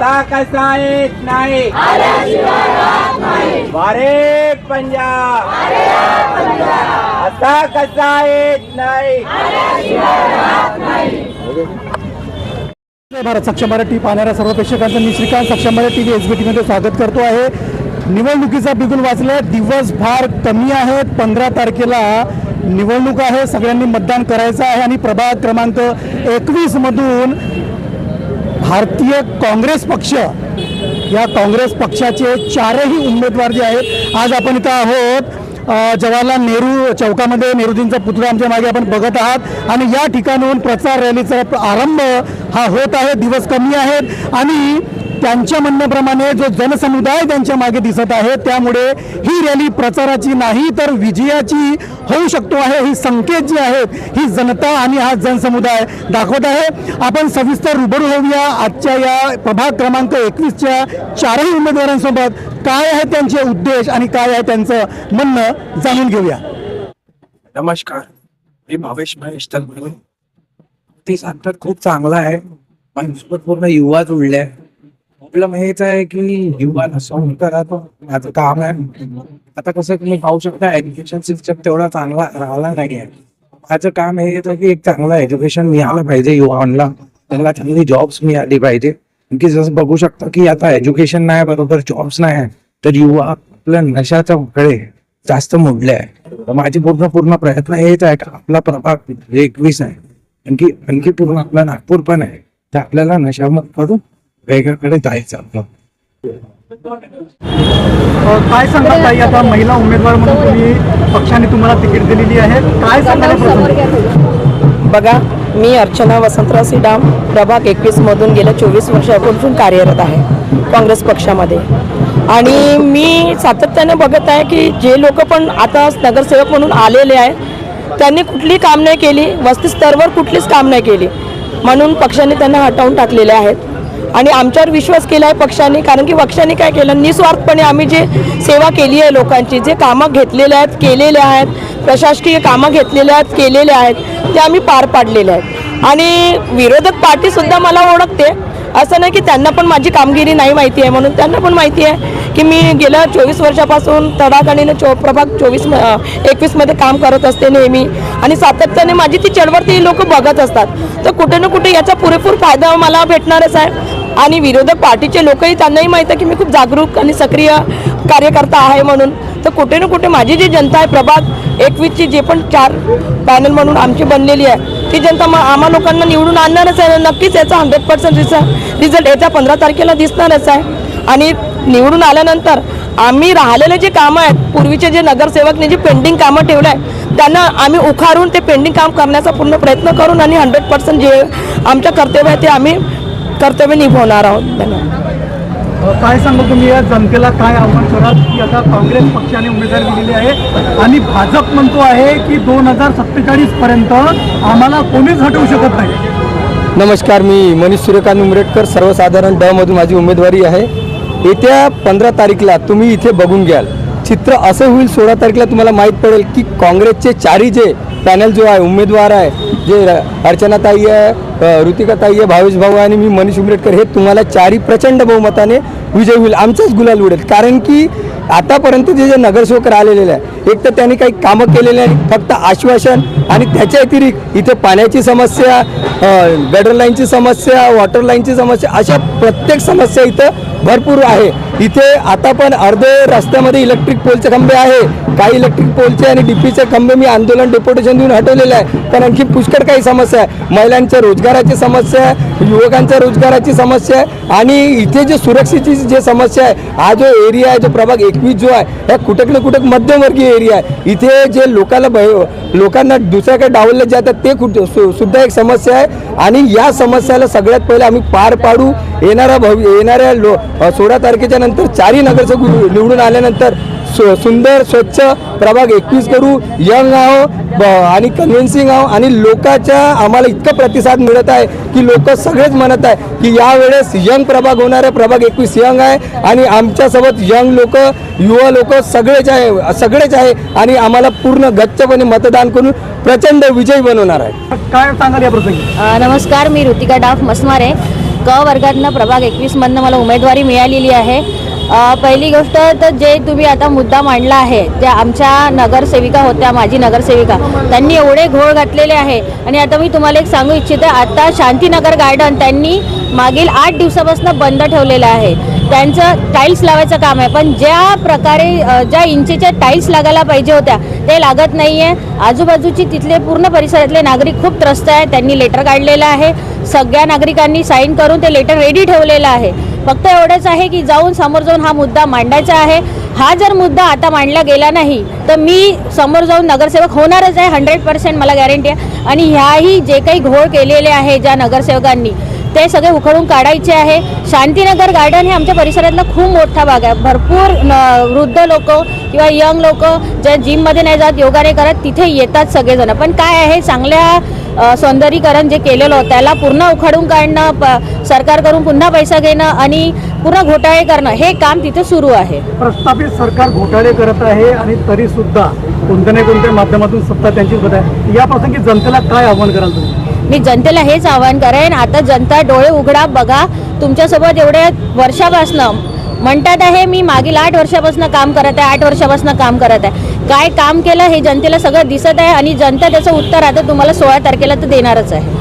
आता कसा येत नाही भारत पंजाब आता कसा येत नाही। भारत सक्षम भारत टीव्ही पाहणाऱ्या सर्व प्रेक्षकांचं मी श्रीकांत सक्षम भारत टीव्ही SBT मध्ये स्वागत करतो आहे। निवडणुकीचा बिगुल वाजला, दिवस फार कमी आहेत। 15 तारखेला निवडणूक आहे, सगळ्यांनी मतदान करायचं आहे आणि प्रभाग क्रमांक 21 मधून भारतीय काँग्रेस पक्ष या काँग्रेस पक्षाचे 4ही उमेदवार जे आहेत, आज आपण इथं आहोत जवाहरलाल नेहरू चौकामध्ये। नेहरूजींचा पुतळा आमच्या मागे आपण बघत आहात आणि या ठिकाणाहून प्रचार रॅलीचा आरंभ हा होत आहे। दिवस कमी आहेत आणि त्यांच्या म्हणण्याप्रमाणे जो जनसमुदाय त्यांच्या मागे दिसत आहे, त्यामुळे ही रॅली प्रचाराची नाही तर विजयाची होऊ शकतो आहे। ही संकेत जे आहेत ही जनता आणि हा जनसमुदाय दाखवत आहे। आपण सविस्तर रूबरू होऊया आजच्या या प्रभाग क्रमांक 21च्या 4ही उमेदवारांसोबत। काय आहे त्यांचे उद्देश आणि काय आहे त्यांचं म्हणणं जाणून घेऊया। नमस्कार, मी भावेश महेश तलवार। ते सांगतात खूप चांगला आहे, माझ्यासोबत पूर्ण युवा जुळले। प्रॉब्लेम हेच आहे की युवा नसवून करा तो माझं काम आहे। आता कसं तुम्ही पाहू शकता, एज्युकेशन सिस्टम तेवढा चांगला राहिला नाही आहे। माझं काम हे येतं की एक चांगलं एज्युकेशन मिळालं पाहिजे युवांना, त्यांना चांगली जॉब्स मिळाली पाहिजे। की जसं बघू शकता की आता एज्युकेशन नाही बरोबर, जॉब्स नाही, तर युवा आपल्या नशाच्या कडे जास्त मोडले आहे। माझी पूर्ण प्रयत्न हेच आहे की आपला प्रभाग 21 आहे, आणखी पूर्ण आपला नागपूर पण आहे, तर आपल्याला नशामुक्त करून वेगळ्याकडे जायचं आपलं। काय सांगता ताई, आता महिला उमेदवार म्हणून तुम्ही पक्षाने तुम्हाला तिकीट दिलेली आहे, काय सांगाल? बघा, मी अर्चना वसंतराव सीडाम प्रभाग 21 मधून गेल्या 24 वर्षापासून कार्यरत आहे काँग्रेस पक्षामध्ये। आणि मी सातत्याने बघत आहे की जे लोक पण आता नगरसेवक म्हणून आलेले आहेत, त्यांनी कुठली काम नाही केली, वस्ती स्तरावर कुठलीच काम नाही केली, म्हणून पक्षाने त्यांना हटवून टाकलेले आहेत। आणि आमच्यावर विश्वास केला आहे पक्षाने, कारण की पक्षाने काय केलं, निस्वार्थपणे आम्ही जे सेवा केली आहे लोकांची, जे कामं घेतलेले आहेत केलेले आहेत, प्रशासकीय कामं घेतलेले आहेत केलेले आहेत, ते आम्ही पार पाडलेले आहेत। आणि विरोधक पार्टीसुद्धा मला ओळखते, असं नाही की त्यांना पण माझी कामगिरी नाही माहिती आहे, म्हणून त्यांना पण माहिती आहे की मी गेल्या 24 वर्षापासून तडाखाडीने प्रभाग 21 मध्ये काम करत असते नेहमी, आणि सातत्याने माझी ती चळवळ ती लोक बघत असतात, तर कुठे ना कुठे याचा पुरेपूर फायदा मला भेटणारच आहे। आणि विरोधक पार्टीचे लोकही त्यांनाही माहिती आहे की मी खूप जागरूक आणि सक्रिय कार्यकर्ता आहे, म्हणून तर कुठे ना कुठे माझी जी जनता आहे प्रभाग 21ची जे पण 4 पॅनल म्हणून आमची बनलेली आहे, ती जनता आम्हा लोकांना निवडून आणणारच आहे। नक्कीच याचा 100% रिझल्ट येत्या 15 तारखेला दिसणारच आहे। आणि निवडून आल्यानंतर आम्ही राहिलेले जे कामं आहेत, पूर्वीचे जे नगरसेवकने जे पेंडिंग कामं ठेवलं आहे, त्यांना आम्ही उखारून ते पेंडिंग काम करण्याचा पूर्ण प्रयत्न करून आणि 100% जे आमचं कर्तव्य आहे ते आम्ही कर्तव्य निभवणार आहोत। धन्यवाद। काय सांगू तुम्ही या जनतेला, काय आव्हान कराल की आता काँग्रेस पक्षाने उमेदवारी दिलेली आहे आणि भाजप म्हणतो आहे की 2047 पर्यंत आम्हाला कोणीच हटवू शकत नाही? नमस्कार, मी मनीष सूर्यकांत उमरेटकर, सर्वसाधारण ड मधून माझी उमेदवारी आहे। येत्या 15 तारीखला तुम्ही इथे बघून घ्याल, चित्र असं होईल 16 तारखेला तुम्हाला माहीत पडेल की काँग्रेसचे 4ही जे पॅनल जो आहे उमेदवार आहे, जे अर्चनाताई आहे, ऋतिकाताई आहे, भावेश भाऊ आहे आणि मी मनीष उमरेटकर, हे तुम्हाला 4ही प्रचंड बहुमताने विजय होईल, आमचाच गुलाल उडेल। कारण की आतापर्यंत जे नगरसेवक राहिलेले आहे, एक तर त्यांनी काही कामं केलेले नाही, फक्त आश्वासन, आणि त्याच्या व्यतिरिक्त इथे पाण्याची समस्या, गटर लाईनची समस्या, वॉटर लाईनची समस्या, अशा प्रत्येक समस्या इथं भरपूर आहे। इथे आता पण अर्धे रस्त्यामध्ये इलेक्ट्रिक पोलचे खंबे आहे, काही इलेक्ट्रिक पोलचे आणि डीपीचे खंबे मी आंदोलन डेप्युटेशन देऊन हटवलेले आहे, पण आणखी पुष्कळ काही समस्या आहे। महिलांच्या रोजगाराची समस्या आहे, युवकांच्या रोजगाराची समस्या आहे, आणि इथे जे सुरक्षेची जे समस्या आहे, हा जो एरिया आहे, जो प्रभाग 21 जो आहे, ह्या कुठे कुठे मध्यमवर्गीय एरिया आहे। इथे जे लोकांना दुसऱ्याकडे डावलले जातात ते सुद्धा एक समस्या आहे, आणि या समस्याला सगळ्यात पहिले आम्ही पार पाडू। येणाऱ्या 16 तारखेच्या नंतर 4ही नगरसेवक निवडून आल्यानंतर सुंदर स्वच्छ प्रभाग 21 करू, यंग आहो आणि कन्व्हिन्सिंग आहो, आणि लोकांच्या आम्हाला इतका प्रतिसाद मिळत आहे की लोक सगळेच म्हणत आहे की यावेळेस यंग प्रभाग होणार आहे, प्रभाग 21 यंग आहे, आणि आमच्यासोबत यंग लोक, युवा लोक सगळेच आहे, आणि आम्हाला पूर्ण गच्चपणे मतदान करून प्रचंड विजयी बनवणार आहे। काय सांगाल या प्रसंगी? नमस्कार, मी ऋतिका डाफ मस्मारे। क वर्गातनं प्रभाग 21 मधनं मला उमेदवारी मिळालेली आहे. पहिली गोष्ट तर जे तुम्ही आता मुद्दा मांडला आहे, त्या आमच्या नगरसेविका होत्या, माजी नगरसेविका, त्यांनी एवढे घोळ घातलेले आहे. आणि आता मी तुम्हाला एक सांगू इच्छिते, आता शांतीनगर गार्डन त्यांनी मागील 8 दिवसापासून बंद ठेवलेलं आहे. त्यांचं टाईल्स लावायचं काम आहे, पण ज्या प्रकारे ज्या इंचीच्या टाईल्स लागायला पाहिजे होत्या ते लागत नाही आहे. आजूबाजूची तिथले पूर्ण परिसरातले नागरिक खूप त्रस्त आहे. त्यांनी लेटर काढलेलं आहे, सगळ्या नागरिकांनी साईन करून ते लेटर रेडी ठेवलेलं आहे. फक्त एवढंच आहे की समोर जाऊन हा मुद्दा मांडायचा आहे. हा जर मुद्दा आता मांडला गेला नाही तर मी समोर जाऊन नगरसेवक होणारच आहे, 100% मला गॅरंटी आहे. आणि ह्याही जे काही घोळ केलेले आहे ज्या नगरसेवकांनी, ते सगळे उखडून काढायचे आहे. शांतीनगर गार्डन हे आमच्या परिसरातला खूप मोठा भाग आहे. भरपूर वृद्ध लोक किंवा यंग लोक जे जिममध्ये नाही जात, योगा नाही करत, तिथे येतात सगळेजण. पण काय आहे, चांगल्या सौंदर्यीकरण जे केलेलं होतं त्याला पूर्ण उखडून काढणं, सरकारकडून पुन्हा पैसा घेणं आणि पूर्ण घोटाळे करणं, हे काम तिथे सुरू आहे. प्रस्थापित सरकार घोटाळे करत आहे आणि तरी सुद्धा कोणत्या ना कोणत्या माध्यमातून सत्ता त्यांची होत आहे. या प्रसंगी जनतेला काय आव्हान कराल तुम्ही? मी जनतेला हेच आवाहन करेन, आता जनता डोळे उघडा, बघा. तुमच्यासोबत एवढ्या वर्षापासनं म्हणतात आहे, मी मागील 8 वर्षापासून काम करत आहे, 8 वर्षापासून काम करत आहे. काय काम केलं हे जनतेला सगळं दिसत आहे आणि जनता त्याचं उत्तर आता तुम्हाला 16 तारखेला तर देणारच आहे.